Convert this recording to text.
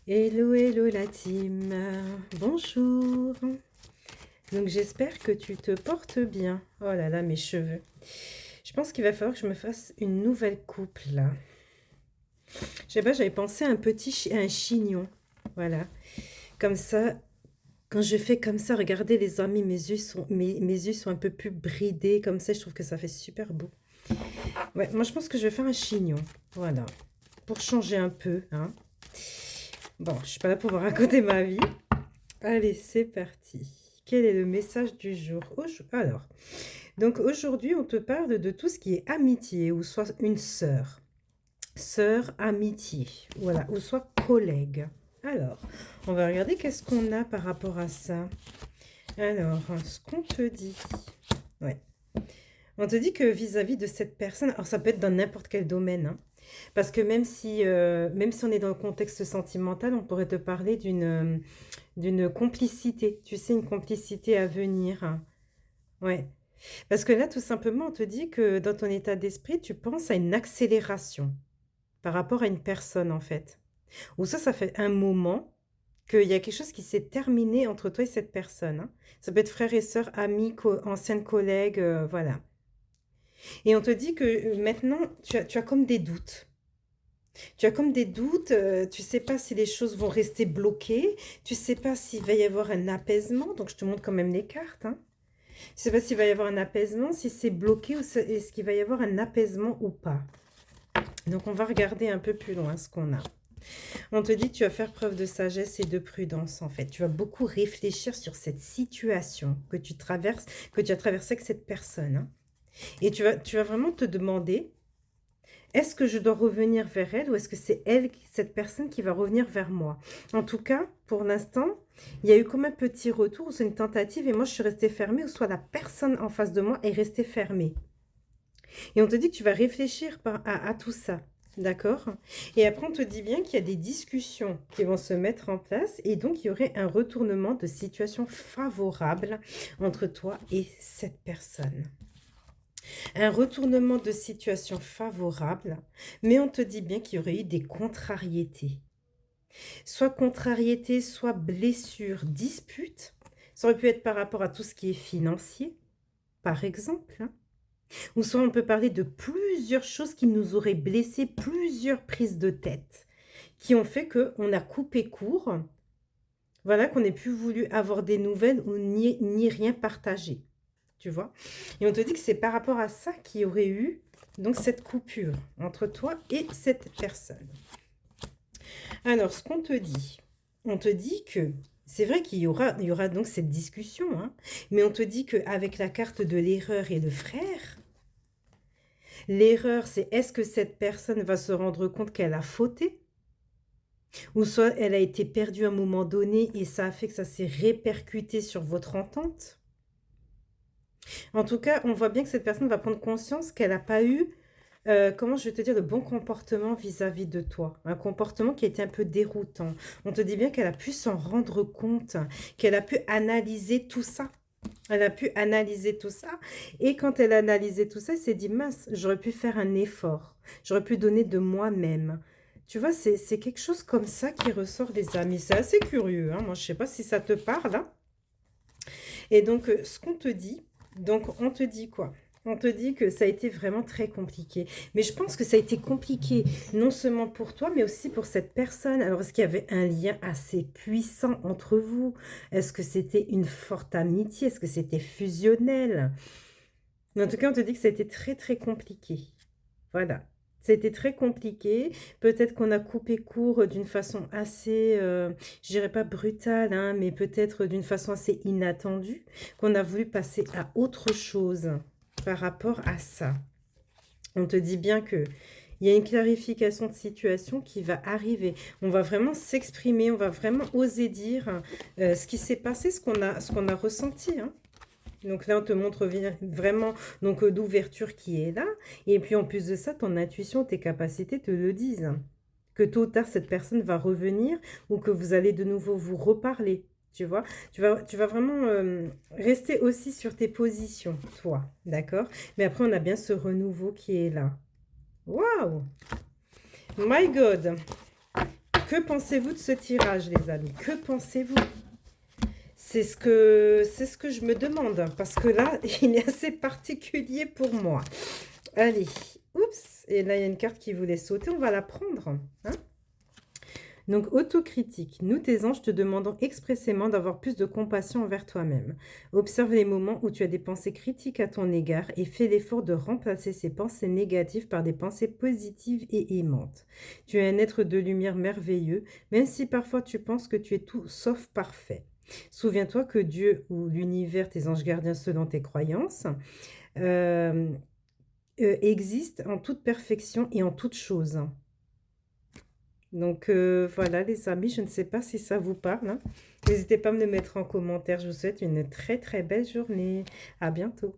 Hello, hello la team. Bonjour. Donc j'espère que tu te portes bien. Oh là là, mes cheveux. Je pense qu'il va falloir que je me fasse une nouvelle coupe là. Je sais pas, j'avais pensé à un chignon. Voilà. Comme ça, quand je fais comme ça, regardez les amis, mes yeux sont un peu plus bridés. Comme ça, je trouve que ça fait super beau. Ouais, moi je pense que je vais faire un chignon. Voilà. Pour changer un peu, hein. Bon, je suis pas là pour vous raconter ma vie. Allez, c'est parti. Quel est le message du jour? Alors, donc aujourd'hui, on te parle de tout ce qui est amitié, ou soit une sœur, amitié, voilà, ou soit collègue. Alors, on va regarder qu'est-ce qu'on a par rapport à ça. Alors, ce qu'on te dit, ouais. On te dit que vis-à-vis de cette personne, alors ça peut être dans n'importe quel domaine, hein, parce que même si on est dans le contexte sentimental, on pourrait te parler d'une complicité, tu sais, une complicité à venir. Ouais. Parce que là, tout simplement, on te dit que dans ton état d'esprit, tu penses à une accélération par rapport à une personne, en fait. Ou ça fait un moment qu'il y a quelque chose qui s'est terminé entre toi et cette personne, hein. Ça peut être frères et sœurs, amis, anciennes collègues, voilà. Et on te dit que maintenant, tu as comme des doutes. Tu as comme des doutes, tu sais pas si les choses vont rester bloquées, tu sais pas s'il va y avoir un apaisement, donc je te montre quand même les cartes, hein. Je sais pas s'il va y avoir un apaisement, si c'est bloqué ou est-ce qu'il va y avoir un apaisement ou pas. Donc on va regarder un peu plus loin ce qu'on a. On te dit que tu vas faire preuve de sagesse et de prudence en fait. Tu vas beaucoup réfléchir sur cette situation que tu traverses, que tu as traversée avec cette personne, hein. Et tu vas vraiment te demander, est-ce que je dois revenir vers elle ou est-ce que c'est elle, cette personne, qui va revenir vers moi? En tout cas, pour l'instant, il y a eu comme un petit retour, c'est une tentative et moi je suis restée fermée ou soit la personne en face de moi est restée fermée. Et on te dit que tu vas réfléchir à tout ça, d'accord? Et après on te dit bien qu'il y a des discussions qui vont se mettre en place et donc il y aurait un retournement de situation favorable entre toi et cette personne. Un retournement de situation favorable, mais on te dit bien qu'il y aurait eu des contrariétés. Soit contrariétés, soit blessures, disputes. Ça aurait pu être par rapport à tout ce qui est financier, par exemple, hein. Ou soit on peut parler de plusieurs choses qui nous auraient blessés, plusieurs prises de tête, qui ont fait qu'on a coupé court, voilà, qu'on n'ait plus voulu avoir des nouvelles ou ni rien partager. Tu vois? Et on te dit que c'est par rapport à ça qu'il y aurait eu donc cette coupure entre toi et cette personne. Alors, ce qu'on te dit, on te dit que c'est vrai qu'il y aura donc cette discussion, hein, mais on te dit qu'avec la carte de l'erreur et le frère, l'erreur, c'est est-ce que cette personne va se rendre compte qu'elle a fauté? Ou soit elle a été perdue à un moment donné et ça a fait que ça s'est répercuté sur votre entente? En tout cas, on voit bien que cette personne va prendre conscience qu'elle n'a pas eu, comment je vais te dire, le bon comportement vis-à-vis de toi. Un comportement qui a été un peu déroutant. On te dit bien qu'elle a pu s'en rendre compte, qu'elle a pu analyser tout ça. Elle a pu analyser tout ça et quand elle a analysé tout ça, elle s'est dit: «Mince, j'aurais pu faire un effort. J'aurais pu donner de moi-même». Tu vois, c'est quelque chose comme ça qui ressort des amis. C'est assez curieux, hein. Moi, je sais pas si ça te parle, hein? Et donc, ce qu'on te dit, donc on te dit quoi? On te dit que ça a été vraiment très compliqué. Mais je pense que ça a été compliqué non seulement pour toi, mais aussi pour cette personne. Alors, est-ce qu'il y avait un lien assez puissant entre vous? Est-ce que c'était une forte amitié? Est-ce que c'était fusionnel? Mais en tout cas, on te dit que ça a été très, très compliqué. Voilà. Ça a été très compliqué. Peut-être qu'on a coupé court d'une façon assez, je dirais pas brutale, hein, mais peut-être d'une façon assez inattendue, qu'on a voulu passer à autre chose par rapport à ça. On te dit bien que il y a une clarification de situation qui va arriver. On va vraiment s'exprimer, on va vraiment oser dire ce qui s'est passé, ce qu'on a ressenti, hein. Donc là, on te montre vraiment donc l'ouverture qui est là. Et puis en plus de ça, ton intuition, tes capacités te le disent. Que tôt ou tard, cette personne va revenir ou que vous allez de nouveau vous reparler. Tu vois, tu vas vraiment rester aussi sur tes positions, toi. D'accord? Mais après, on a bien ce renouveau qui est là. Waouh! My God! Que pensez-vous de ce tirage, les amis? Que pensez-vous? C'est ce que je me demande, parce que là, il est assez particulier pour moi. Allez, oups, et là, il y a une carte qui voulait sauter, on va la prendre. Hein? Donc, autocritique. Nous, tes anges, te demandons expressément d'avoir plus de compassion envers toi-même. Observe les moments où tu as des pensées critiques à ton égard et fais l'effort de remplacer ces pensées négatives par des pensées positives et aimantes. Tu es un être de lumière merveilleux, même si parfois tu penses que tu es tout sauf parfait. Souviens-toi que Dieu ou l'univers, tes anges gardiens selon tes croyances, euh, existent en toute perfection et en toute chose. Donc voilà les amis, je ne sais pas si ça vous parle, hein. N'hésitez pas à me le mettre en commentaire. Je vous souhaite une très très belle journée. À bientôt.